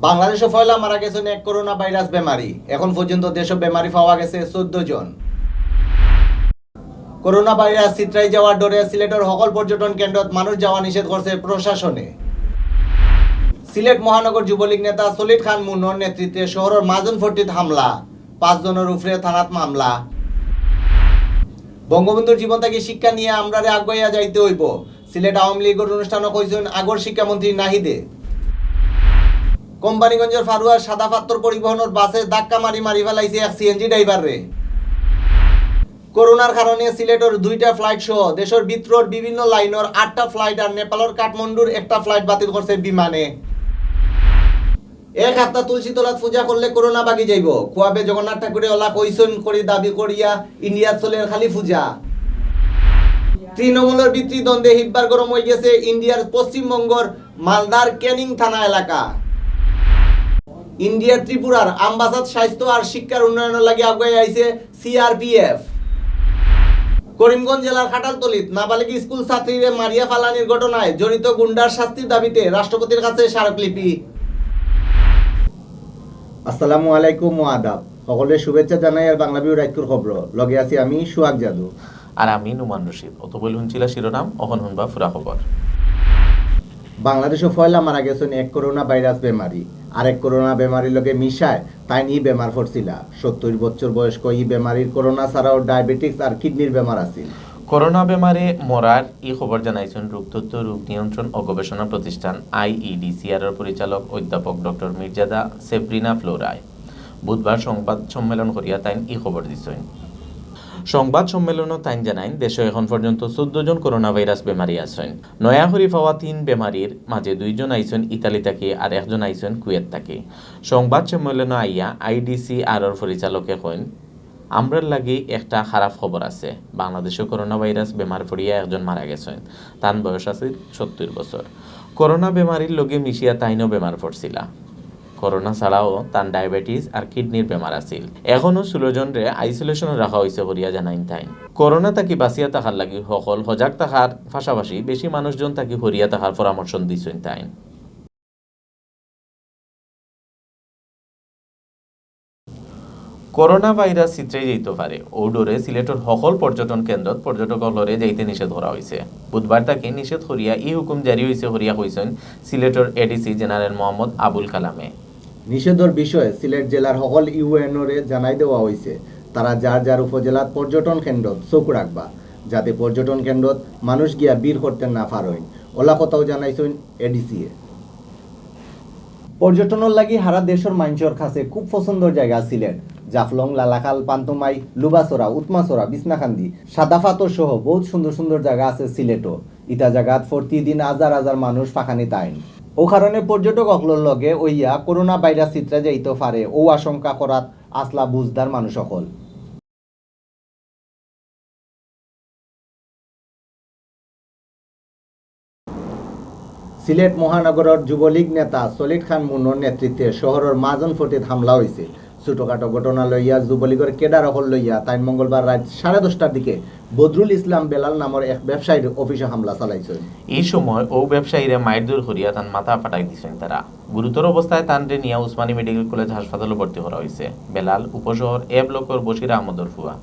বাংলাদেশে ফয়লা মারা গেছেন এক করোনা ভাইরাস বেমারি। এখন পর্যন্ত দেশে বেমারি পাওয়া গেছে 14 জন। করোনা ভাইরাস ছিটরাই যাওয়ার ডরে সিলেটের সকল পর্যটন কেন্দ্রত মানুষ যাওয়া নিষেধ করছে প্রশাসনে। সিলেট মহানগর যুবলীগ নেতা সলিড খান মুন্নর নেতৃত্বে শহরের মাজনফট্টিত হামলা, 5 জনের উপরে থানাত মামলা। বঙ্গবন্ধুর জীবন থেকে শিক্ষা নিয়ে আমরারে আগাইয়া যাইতে হইব, সিলেট আওয়ামী লীগের অনুষ্ঠানে কইছেন আগর শিক্ষামন্ত্রী নাহিদে। কোম্পানিগঞ্জের ফারুয়ার সাদা পাত্র পরিবহনের বাসে ধাক্কা মারি ফেলাইছে এক সিএনজি ড্রাইভার রে। করোনার কারণে সিলেটের 2টা ফ্লাইট সহ দেশের ভিতরের বিভিন্ন লাইনের 8টা ফ্লাইট আর নেপালের কাঠমান্ডুর একটা ফ্লাইট বাতিল করছে বিমানে। এক হপ্তাহ তুলসীতলাত পূজা করলে করোনা বাগি যাইব, খুয়াবে জগন্নাথ ঠাকুরে ওলা কইসন করে দাবি করিয়া ইন্ডিয়া চলে খালি পূজা। তৃণমূলের ভিত্তি দ্বন্দ্বে হিটবার গরম হয়ে গেছে ইন্ডিয়ার পশ্চিমবঙ্গর মালদার ক্যানিং থানা এলাকা। ইন্ডিয়ার ত্রিপুরার আমবাসাদ স্বাস্থ্য আর শিক্ষার উন্নয়নের লাগে আগে আইছে সিআরপিএফ। করিমগঞ্জ জেলার খাটালতলিত নাবালিক স্কুল ছাত্রীরে মারিয়া ফালানির ঘটনায় জড়িত গুন্ডার শাস্তির দাবিতে রাষ্ট্রপতির কাছে স্মারকলিপি। আসসালামু আলাইকুম ওয়া আদাব। সকলের শুভেচ্ছা জানাই আর বাংলাভিউ রাইটকুর খবর লগে আছি আমি সুহাগ জাদু আর আমি নুমান রশিদ। অত বল হুনছিলা শিরোনাম, অখন হুনবা ফুরা খবর। বাংলাদেশে ফয়লা মারা গেছেন এক করোনা ভাইরাস বেমারি। আরেক করোনা বেমারির লগে মিশায় তাই ই বেমার পড়ছিলা। 70 বছর বয়স্ক ই বেমারির করোনা ছাড়াও ডায়াবেটিক্স আর কিডনির বেমার আছিল। করোনা বেমারে মরার এই খবর জানাইছেন রোগতত্ত্ব রোগ নিয়ন্ত্রণ ও গবেষণা প্রতিষ্ঠান IEDCR এর পরিচালক অধ্যাপক ডক্টর মির্জাদা সেব্রিনা ফ্লোরায়। বুধবার সংবাদ সম্মেলন করিয়া তাই এই খবর দিছেন। সংবাদ সম্মেলনও তাই জানাইন দেশে এখন পর্যন্ত 14 জন করোনা ভাইরাস বেমারি আছেন। নয়া হরি পাওয়া 3 বেমারির মাঝে 2 জন আইছেন ইতালি থেকে আর 1 জন আইছেন কুয়েত থেকে। সংবাদ সম্মেলন আইয়া IDCR এর পরিচালকে কইন, আমরার লাগি একটা খারাপ খবর আছে। বাংলাদেশে করোনা ভাইরাস বেমার পড়িয়া 1 জন মারা গেছেন। তার বয়স আছে 70 বছর। করোনা বেমারির লগে মিশিয়া তাইনও বেমার পড়ছিলা। করোনা ছাড়াও তার ডায়াবেটিস আর কিডনির বেমার আছিল। এখনো 16 জনরে আইসোলেশনে রাখা হয়েছে বলিয়া জানাইন তাইন। করোনা তাকে বাঁচিয়া থাকার লাগি সকল সজাগ থাকার পাশাপাশি বেশি মানুষজন তাকে হরিয়া থাকার পরামর্শ দিছেন তাইন। করোনা ভাইরাস ছিটরে যেতে পারে ও ডরে সিলেটের সকল পর্যটন কেন্দ্রত পর্যটকলরে যাইতে নিষেধ করা হয়েছে। বুধবার তাকে নিষেধ করিয়া এই হুকুম জারি হয়েছে হরিয়া কইছেন সিলেটের এডিসি জেনারেল মোহাম্মদ আবুল কালামে। নিষেধের বিষয়ে সিলেট জেলার সকল ইউএনওরে জানাই দেওয়া হয়েছে তারা যার যার উপজেলার পর্যটন কেন্দ্রত চোখ রাখবা, যাতে পর্যটন কেন্দ্রত মানুষ গিয়া বীর করতে না পারেন। ওলা কথাও জানাইছেন এডিসিএ। পর্যটনের লাগি হারা দেশের মানুষের কাছে খুব পছন্দের জায়গা সিলেট। জাফলং, লালাখাল, পান্তুমাই, লুবাসরা, উৎমাসরা, বিছনাকান্দি, সাদা পাথর সহ বহুত সুন্দর সুন্দর জায়গা আছে সিলেটও। ইটা জায়গাত প্রতিদিন হাজার হাজার মানুষ ফাঁকানি তাইন। ও কারণে পর্যটক অকলর লগে ওইয়া করোনা ভাইরাস ছিটরা যাইতে পারে ও আশঙ্কা করাত আসলা বুঝদার মানুষ সকল। সিলেট মহানগরের যুবলীগ নেতা সলিড খান মুন্নর নেতৃত্বে শহরের মাজনফটিত হামলা হয়েছে। ছোটখাটো ঘটনা লইয়া যুবলীগের কেডার হল লইয়া তাই মঙ্গলবার রাত 10:30টার দিকে বদরুল ইসলাম বেলাল নামের এক ব্যবসায়ীর অফিসে হামলা চালাইছে। এই সময় ও ব্যবসায়ীরা মায়ের দূর করিয়া তার মাথা ফাটাই দিয়েছেন। তারা গুরুতর অবস্থায় তানরে নিয়ে উসমানী মেডিকেল কলেজ হাসপাতালে ভর্তি করা হয়েছে। বেলাল উপশহর এ ব্লকের বশির আহমদর ফুয়া।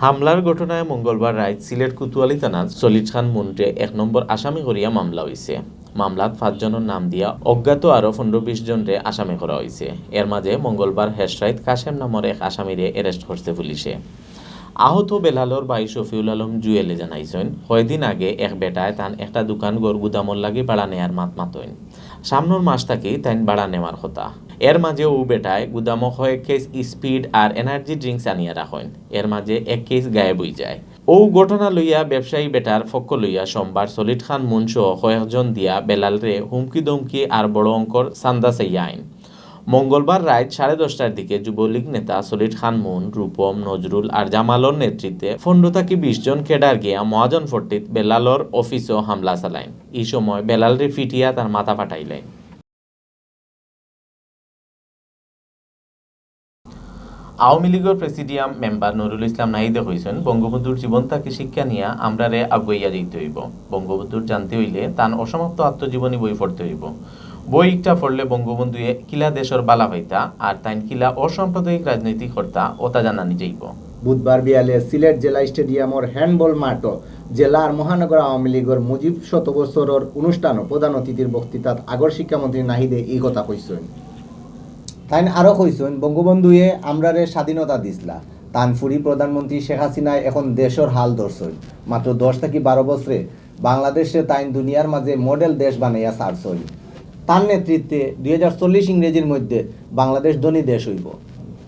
হামলার ঘটনায় মঙ্গলবার রাত সিলেট কোতোয়ালি থানার সলিড খান মুন্টে 1 নম্বর আসামি করিয়া মামলা হয়েছে। মামলাত 5 জনের নাম দিয়া অজ্ঞাত আরো 15-20 জনরে আসামি করা হয়েছে। এর মাঝে মঙ্গলবার হেসরাইত কাশেম নামের এক আসামিরে অ্যারেস্ট করছে পুলিশে। আহত বেলালর ভাই শফিউল আলম জুয়েলে জানাইছেন, কয়েকদিন আগে এক বেটায় তান একটা দোকান গড় গুদামর লাগি ভাড়া নেয়ার মাতইন। সামনের মাস থাকি তাইন ভাড়া নেওয়ার কথা। এর মাঝে ও বেটায় গুদাম কয়েক কেস স্পিড আর এনার্জি ড্রিঙ্কস আনিয়া রাখেন। এর মাঝে এক কেস গায়েব হয়ে যায়। ও ঘটনা লইয়া ব্যবসায়ী বেটার পক্ষ লইয়া সোমবার সলিড খান মুনসহ কয়েকজন দিয়া বেলালরে হুমকি দমকি আর বড় অঙ্কর চান্দা চাইয়া আইন। মঙ্গলবার রাত 10:30টার দিকে যুবলীগ নেতা সলিড খান মুন, রূপম, নজরুল আর জামালর নেতৃত্বে 15-20 জন কেডার গিয়া মহাজনফট্টিত বেলালর অফিসও হামলা চালাইন। এই সময় বেলালরে ফিটিয়া তার মাথা ফাটাইলেন। আওয়ামী লীগের প্রেসিডিয়াম মেম্বার নুরুল ইসলাম নাহিদে কইছেন, বঙ্গবন্ধুর জীবন থেকে শিক্ষা নিয়ে আমরারে আগুইয়া যাইতে হইব। বঙ্গবন্ধুর জানতে হইলে তান অসমাপ্ত আত্মজীবনী বই পড়তে হইব। বই একটা পড়লে বঙ্গবন্ধুয়ে কিলা দেশের বালা হইতা আর তাইন কিলা অসাম্প্রদায়িক রাজনৈতিক কর্তা ওটা জানানি যাইব। বুধবার বিয়ালে সিলেট জেলা স্টেডিয়ামর হ্যান্ডবল মাঠও জেলা আর মহানগর আওয়ামী লীগের মুজিব শত বছরের অনুষ্ঠানও প্রধান অতিথির বক্তৃতাত আগর শিক্ষামন্ত্রী নাহিদে এই কথা কইছেন। তাই আরও কইছেন বঙ্গবন্ধুয়ে আমরারে স্বাধীনতা দিসলা তানফুরি প্রধানমন্ত্রী শেখ হাসিনায় এখন দেশের হাল ধরছেন। মাত্র 10 থেকে 12 বছরে বাংলাদেশে তাইন দুনিয়ার মাঝে মডেল দেশ বানাইয়া ছাড়ছই। তার নেতৃত্বে 2040 ইংরেজির মধ্যে বাংলাদেশ ধনী দেশ হইব।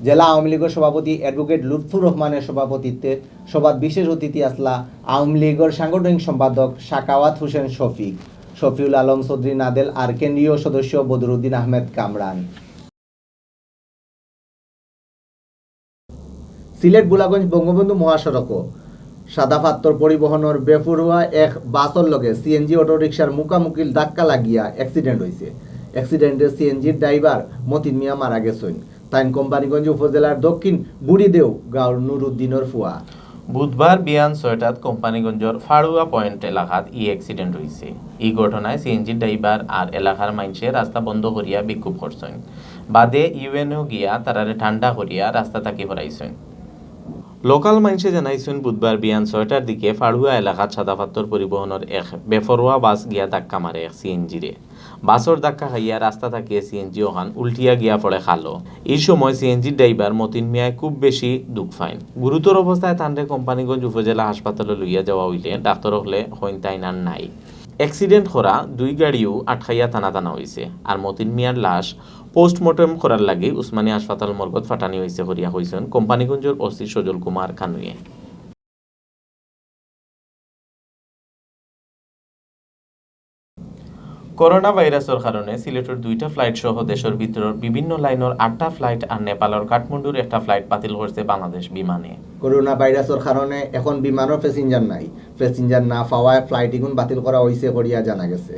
জেলা আওয়ামী লীগের সভাপতি অ্যাডভোকেট লুৎফুর রহমানের সভাপতিত্বে সভাত বিশেষ অতিথি আসলা আওয়ামী লীগের সাংগঠনিক সম্পাদক সাকাওয়াত হোসেন শফিক, শফিউল আলম চৌধুরী নাদেল আর কেন্দ্রীয় সদস্য বদরুদ্দিন আহমেদ কামরান। সিলেট বুলাগঞ্জ বঙ্গবন্ধু মহাসড়কও সাদা পাত্তর পরিবহনের বেফরুয়া এক বাসর লগে সিএনজি অটোরিকশার মুখামুখির ধাক্কা লাগিয়া অ্যাক্সিডেন্ট হয়েছে। অ্যাক্সিডেন্টে সিএনজির ড্রাইভার মতিন মিয়া মারা গেছেন। তাইন কোম্পানিগঞ্জ উপজেলার দক্ষিণ বুড়িদেও গাঁওর নুরুদ্দিনের ফুয়া। বুধবার বিয়ান 6টাত কোম্পানিগঞ্জর ফাড়ুয়া পয়েন্ট এলাকাত অ্যাক্সিডেন্ট হয়েছে। এই ঘটনায় সিএনজি ড্রাইভার আর এলাকার মানুষে রাস্তা বন্ধ করিয়া বিক্ষোভ করছেন। বাদে ইউএনও গিয়া তারারে ঠান্ডা করিয়া রাস্তা থাকি হরাইছেন। লোকাল মানুষে জানাইছেন বুধবার বিয়ান 6টার দিকে ফাড়ুয়া এলাকাত সাদা পাত্তর পরিবহনের এক বেফরোয়া বাস গিয়া ধাক্কা মারে এক সিএনজিরে। বাসর ধাক্কা খাইয়া রাস্তা থাকিয়ে সিএনজি ওখান উল্টিয়া গিয়া পড়ে খালো। এই সময় সিএনজি ড্রাইভার মতিন মিয়ায় খুব বেশি দুঃখ পাইন। গুরুতর অবস্থায় তান্ডে কোম্পানিগঞ্জ উপজেলা হাসপাতালে লইয়া যাওয়া হইলে ডাক্তার হলে হইন তাইন আর নাই। অ্যাক্সিডেন্ট করা 2 গাড়িও আটকাইয়া টানা হয়েছে আর মতিন মিয়ার লাশ পোস্টমর্টম করার লাগে উসমানী হাসপাতাল মর্গত ফাটানি হয়েছে করিয়া হয়েছেন কোম্পানিগঞ্জের ওসি সজল কুমার খানুয়ে। করোনা ভাইরাসের কারণে সিলেটের 2টা ফ্লাইট সহ দেশের ভিতরের বিভিন্ন লাইনের 8টা ফ্লাইট আর নেপালের কাঠমান্ডুর একটা ফ্লাইট বাতিল করছে বাংলাদেশ বিমানে। করোনা ভাইরাসের কারণে এখন বিমানের প্যাসেঞ্জার নাই। প্যাসেঞ্জার না পাওয়ায় ফ্লাইট ইগুন বাতিল করা হয়েছে করিয়া জানা গেছে।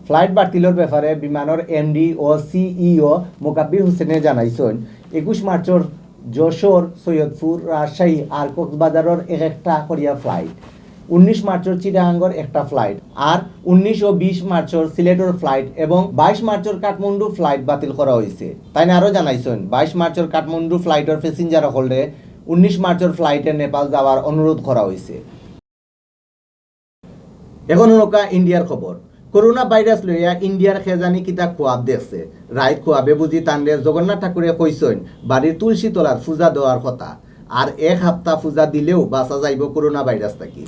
ফ্লাইট বাতিলের ব্যাপারে বিমানের এমডি ও সিইও মোকাব্বির হোসেনে জানাইছেন 21 মার্চের যশোর, সৈয়দপুর, রাজশাহী আর কক্সবাজারের একটা করিয়া ফ্লাইট, 19 মার্চের চিটাগাঙ্গের একটা ফ্লাইট আর 19 ও 20 মার্চের সিলেটের ফ্লাইট এবং 22 মার্চের কাঠমান্ডু ফ্লাইট বাতিল করা হয়েছে। তাই আরও জানাইছেন 22 মার্চের কাঠমান্ডু ফ্লাইটের প্যাসেঞ্জার হলে 19 মার্চের ফ্লাইটে নেপাল যাওয়ার অনুরোধ করা হয়েছে। এখন নৌকা ইন্ডিয়ার খবর। করোনা ভাইরাস লইয়া ইন্ডিয়ার খেজানি কিতা খোয়াব দেখছে। রাইত খোয়াবে বুঝি তান্ডে জগন্নাথ ঠাকুরে কইছেন বাড়ির তুলসী তলার পূজা দেওয়ার কথা আর 1 সপ্তাহ পূজা দিলেও বাঁচা যাইব করোনা ভাইরাস থাকি।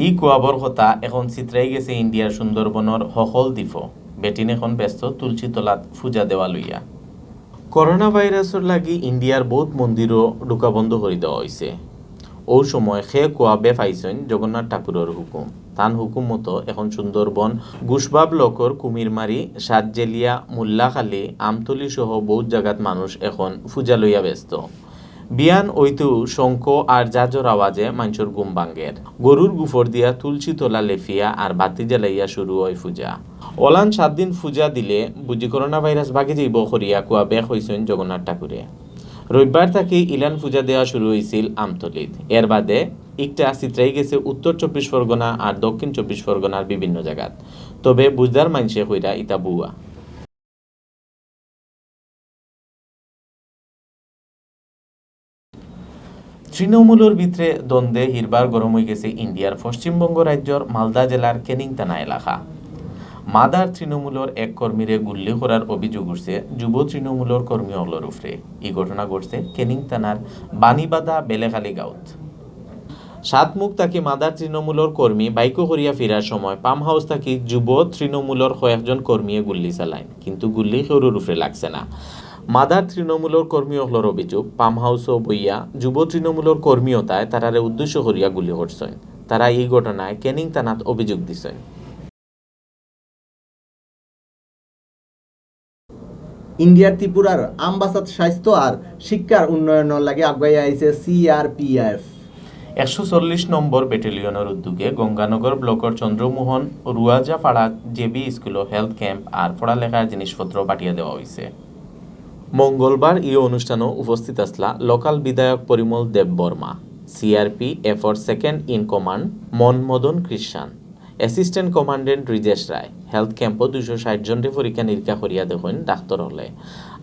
ই কুয়াবর কথা এখন চিত্রাই গেছে ইন্ডিয়ার সুন্দরবনের হকল দ্বীপ। বেটিন এখন ব্যস্ত তুলসী তলাত পূজা দেওয়া লইয়া। করোনা ভাইরাসের লাগি ইন্ডিয়ার বহুত মন্দিরও ঢুকা বন্ধ করে দেওয়া হয়েছে। ও সময় খে কুয়াবে পাইছেন জগন্নাথ ঠাকুরের হুকুম। তান হুকুম মতো এখন সুন্দরবন, গুশবাব লোকর, কুমিরমারি, সাতজেলিয়া, মুল্লাখালী, আমতলি সহ বহুত জায়গাত মানুষ এখন পূজা লইয়া ব্যস্ত। বিয়ান ওইতু শঙ্খ আর জাজর আওয়াজে মানুষের ঘুম ভাঙ্গের। গরুর গুফর দিয়া তুলসী তোলা লেফিয়া আর বাতি জ্বালাইয়া শুরু হয় পূজা। ওলান 7 দিন পূজা দিলে বুঝি করোনা ভাইরাস ভাগে যাইব করিয়া কুয়া বেক হইছেন জগন্নাথ ঠাকুরে। রবিবার থেকে ইলান পূজা দেওয়া শুরু হয়েছিল আমতলিত। এর বাদে একটা চিত্রাই গেছে উত্তর 24 পরগনা আর দক্ষিণ 24 পরগনার বিভিন্ন জায়গাত। তবে বুঝদার মানসে কইরা ইতা বুয়া। তৃণমূলের ভিতরে দ্বন্দ্বে হিরবার গরম হয়ে গেছে ইন্ডিয়ার পশ্চিমবঙ্গ রাজ্যের মালদা জেলার কেনিং থানা এলাকা। মাদার তৃণমূলের এক কর্মীরে গুল্লি করার অভিযোগ উঠছে যুব তৃণমূলের কর্মী হলর উপরে। এই ঘটনা ঘটছে কেনিং থানার বানিবাদা বেলেখালী গাঁৱত। 7 মুখ থাকি মাদার তৃণমূলের কর্মী বাইকো করিয়া ফিরার সময় পাম হাউস থাকি যুব তৃণমূলের কয়েকজন কর্মীয়ে গুল্লি চালায়, কিন্তু গুল্লি কেউর উপরে লাগছে না। মাদার তৃণমূলের কর্মী হলর অভিযোগ পাম হাউসও বইয়া যুব তৃণমূলের কর্মীয়তায় তারারে উদ্দেশ্য করিয়া গুলি করছেন। তারা এই ঘটনায় কেনিং থানাত অভিযোগ দিছেন। ইন্ডিয়ার ত্রিপুরার আমবাসাদ স্বাস্থ্য আর শিক্ষার উন্নয়নের লাগে আগাইয়া আইছে সিআরপিএফ। 140 নম্বর ব্যাটালিয়নের উদ্যোগে গঙ্গানগর ব্লকের Chandramohan Ruajapara JB school health camp আর পড়ালেখার জিনিসপত্র পাঠিয়ে দেওয়া হয়েছে। মঙ্গলবার এই অনুষ্ঠানে উপস্থিত আসলা লোকাল বিধায়ক পরিমল দেব বর্মা, সিআরপিএফর second in command Manmadan Krishnan, assistant commandant Rijesh Roy, health ক্যাম্পও 260 জনরে পরীক্ষা নিরীক্ষা করিয়া দেখুন ডাক্তার হলে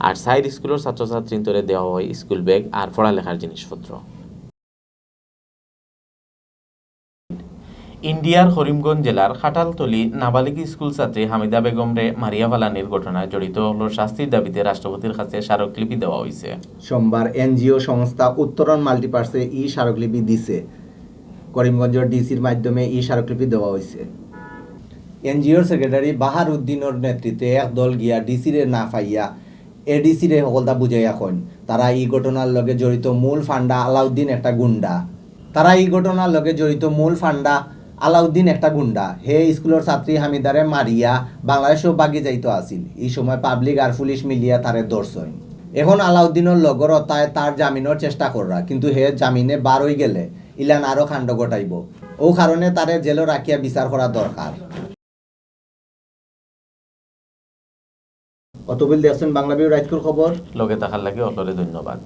আর সাইড স্কুলের ছাত্রছাত্রীদের দেওয়া হয় স্কুল ব্যাগ আর পড়ালেখার জিনিসপত্র। ইন্ডিয়ার করিমগঞ্জ জেলার খাটালতলি নাবালিক স্কুল ছাত্রী হামিদা বেগমরে মারিয়া ফালানির ঘটনায় জড়িত হলো শাস্তির দাবিতে রাষ্ট্রপতির কাছে স্মারকলিপি দেওয়া হয়েছে। সোমবার এনজিও সংস্থা উত্তরণ মাল্টিপার্সে স্মারকলিপি দিছে। করিমগঞ্জের ডিসির মাধ্যমে স্মারকলিপি দেওয়া হয়েছে। এনজিওর সেক্রেটারি বাহার উদ্দিনের নেতৃত্বে এক দল গিয়া ডিসিরে না পাইয়া এডিসিরে সকলতা বুঝাইয়া কন তারা এই ঘটনার লগে জড়িত মূল ফান্ডা আলাউদ্দিন একটা গুন্ডা হে স্কুলের ছাত্রী হামিদারে মারিয়া বাংলাদেশও বাগি যাইতো আসিল। এই সময় পাবলিক আর পুলিশ মিলিয়া তারে ধরছইন। এখন আলাউদ্দিনের লগর তাই তার জামিনের চেষ্টা কররা, কিন্তু হে জামিনে বার হয়ে গেলে ইলান আরো কাণ্ড ঘটাইব। ও কারণে তারে জেলে রাখিয়া বিচার করা দরকার। অতবিল দেখছেন বাংলাভিউ রাইজকুর খবর। লগে থাকার লাগে অতরে ধন্যবাদ।